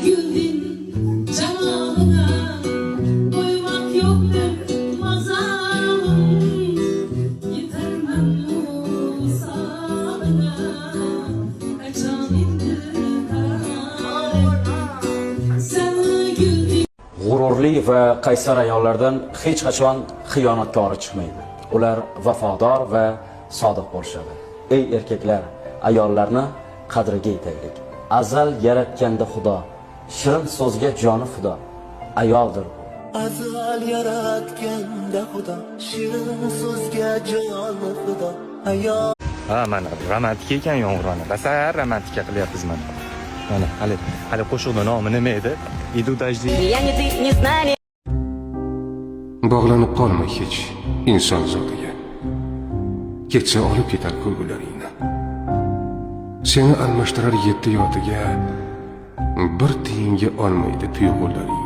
güldün canına, doymak yoktur mazalım. Yitirmem bu sana, kaçan intikam. Sen güldün. G'ururli va qaysar ayollardan hech qachon xiyonatkori chiqmaydi. Ular vafodor va sodiq bo'lishadi. Ey erkaklar, ayollarni qadriga yetaylik. Azal yaratganda Xudo, shirin so'zga joni fido. Ayoldir bu. Azal yaratganda Xudo, shirin so'zga joni fido. Ayol. Ha, mana romantik ekan yong'ironi. Rosa romantika qilyapmiz mana. Mana hali qo'shiqning nomi nima edi? Idu dajdi. Я не знали. Bog'lanib qolma hech inson zotiga. Ketsa olib ketar kulgularingni. Seni almashtirar yetti yotiga bir tiyinga olmaydi tuyg'ularing.